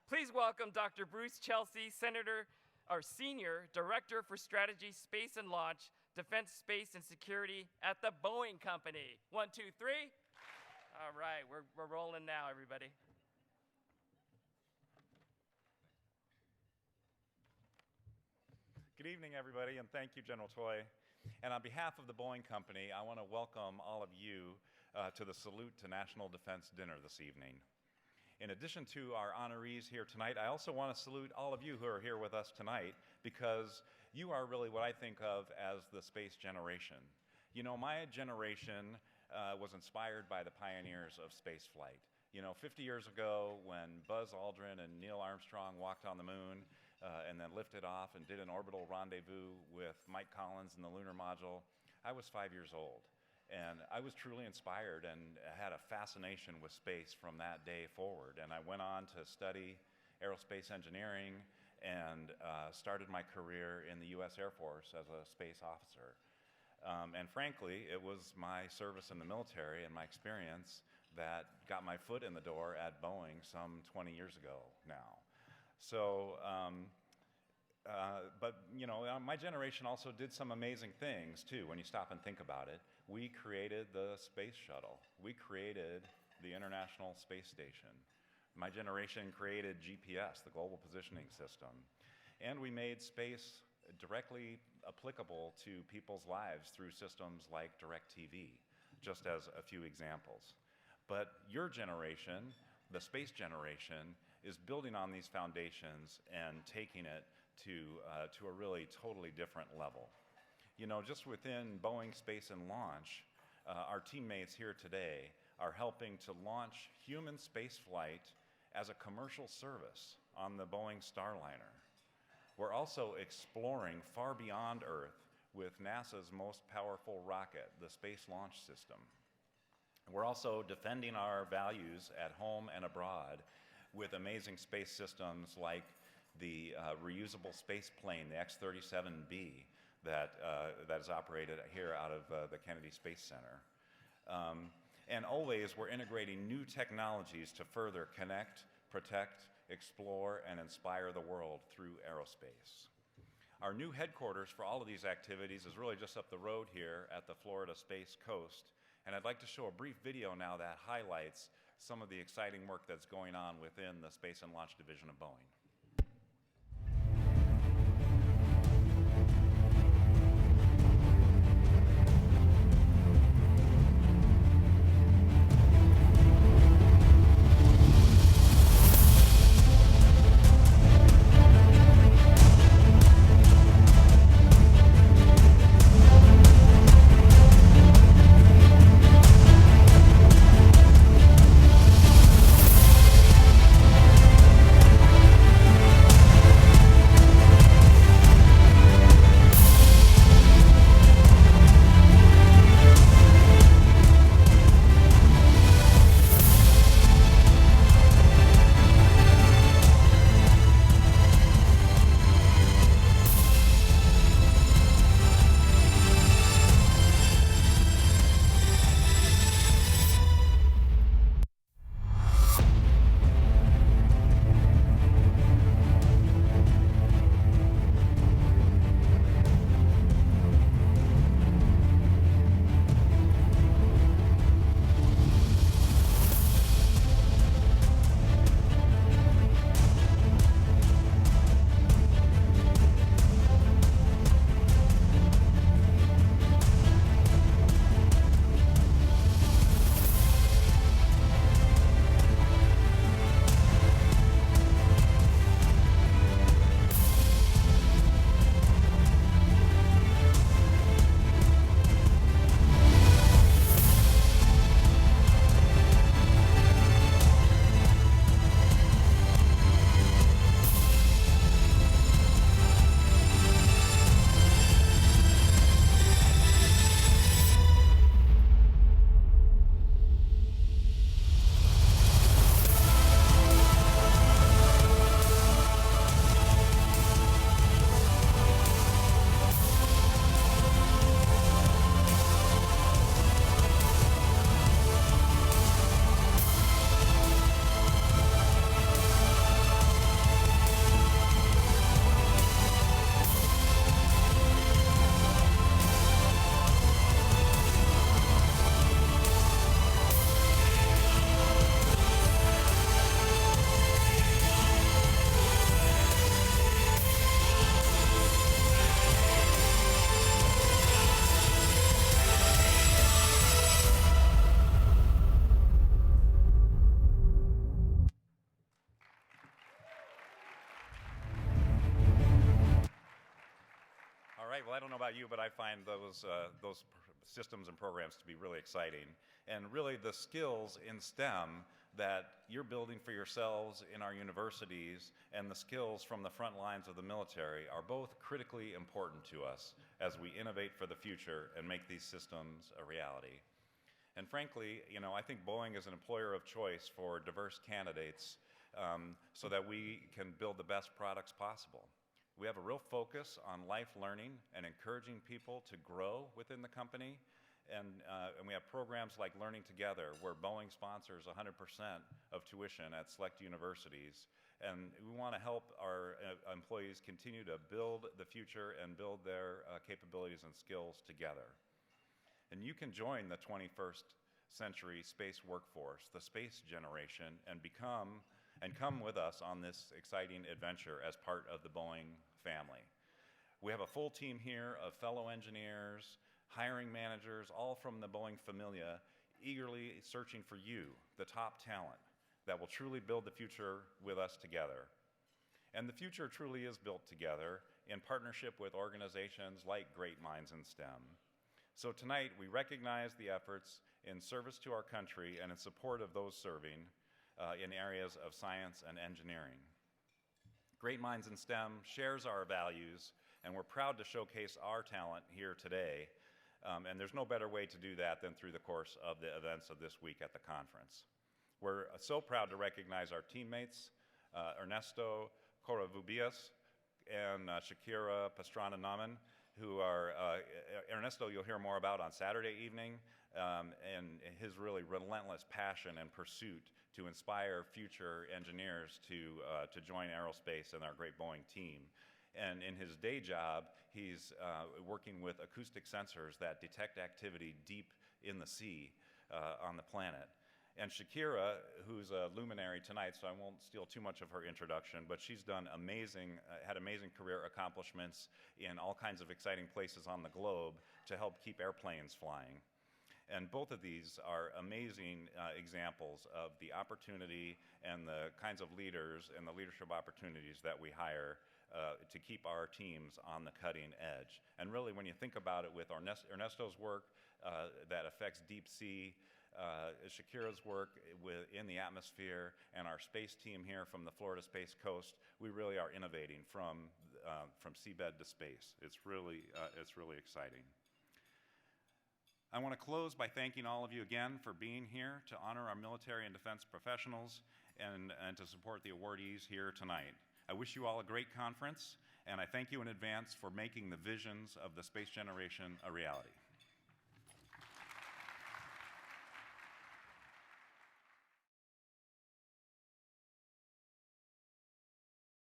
Please welcome Dr. Bruce Chelsea, Senior Director for Strategy, Space and Launch, Defense, Space, and Security at the Boeing Company. 1, 2, 3. All right, we're rolling now, everybody. Good evening, everybody, and thank you, General Toy. And on behalf of the Boeing Company, I want to welcome all of you to the Salute to National Defense dinner this evening. In addition to our honorees here tonight, I also want to salute all of you who are here with us tonight, because you are really what I think of as the space generation. You know, my generation was inspired by the pioneers of space flight. You know, 50 years ago, when Buzz Aldrin and Neil Armstrong walked on the moon and then lifted off and did an orbital rendezvous with Mike Collins in the lunar module, I was 5 years old. And I was truly inspired and had a fascination with space from that day forward. And I went on to study aerospace engineering and started my career in the U.S. Air Force as a space officer. And frankly, it was my service in the military and my experience that got my foot in the door at Boeing some 20 years ago now. So, but you know, my generation also did some amazing things too when you stop and think about it. We created the space shuttle. We created the International Space Station. My generation created GPS, the Global Positioning System. And we made space directly applicable to people's lives through systems like DirecTV, just as a few examples. But your generation, the space generation, is building on these foundations and taking it to a really totally different level. You know, just within Boeing Space and Launch, our teammates here today are helping to launch human spaceflight as a commercial service on the Boeing Starliner. We're also exploring far beyond Earth with NASA's most powerful rocket, the Space Launch System. We're also defending our values at home and abroad with amazing space systems like the reusable space plane, the X-37B, that is operated here out of the Kennedy Space Center. And always we're integrating new technologies to further connect, protect, explore, and inspire the world through aerospace. Our new headquarters for all of these activities is really just up the road here at the Florida Space Coast. And I'd like to show a brief video now that highlights some of the exciting work that's going on within the Space and Launch Division of Boeing. right. Well, I don't know about you, but I find those systems and programs to be really exciting. And really the skills in STEM that you're building for yourselves in our universities and the skills from the front lines of the military are both critically important to us as we innovate for the future and make these systems a reality. And frankly, I think Boeing is an employer of choice for diverse candidates so that we can build the best products possible. We have a real focus on life learning and encouraging people to grow within the company. And we have programs like Learning Together, where Boeing sponsors 100% of tuition at select universities. And we want to help our employees continue to build the future and build their capabilities and skills together. And you can join the 21st century space workforce, the space generation, and come with us on this exciting adventure as part of the Boeing family. We have a full team here of fellow engineers, hiring managers, all from the Boeing Familia, eagerly searching for you, the top talent, that will truly build the future with us together. And the future truly is built together in partnership with organizations like Great Minds in STEM. So tonight, we recognize the efforts in service to our country and in support of those serving in areas of science and engineering. Great Minds in STEM shares our values, and we're proud to showcase our talent here today. And there's no better way to do that than through the course of the events of this week at the conference. We're so proud to recognize our teammates, Ernesto Coravubias and Shakira Pastrana Naman, who are, Ernesto you'll hear more about on Saturday evening, and his really relentless passion and pursuit to inspire future engineers to join aerospace and our great Boeing team. And in his day job, he's working with acoustic sensors that detect activity deep in the sea on the planet. And Shakira, who's a luminary tonight, so I won't steal too much of her introduction, but she's done had amazing career accomplishments in all kinds of exciting places on the globe to help keep airplanes flying. And both of these are amazing examples of the opportunity and the kinds of leaders and the leadership opportunities that we hire to keep our teams on the cutting edge. And really, when you think about it with Ernesto's work that affects deep sea, Shakira's work in the atmosphere, and our space team here from the Florida Space Coast, we really are innovating from seabed to space. It's really exciting. I want to close by thanking all of you again for being here to honor our military and defense professionals and to support the awardees here tonight. I wish you all a great conference, and I thank you in advance for making the visions of the space generation a reality.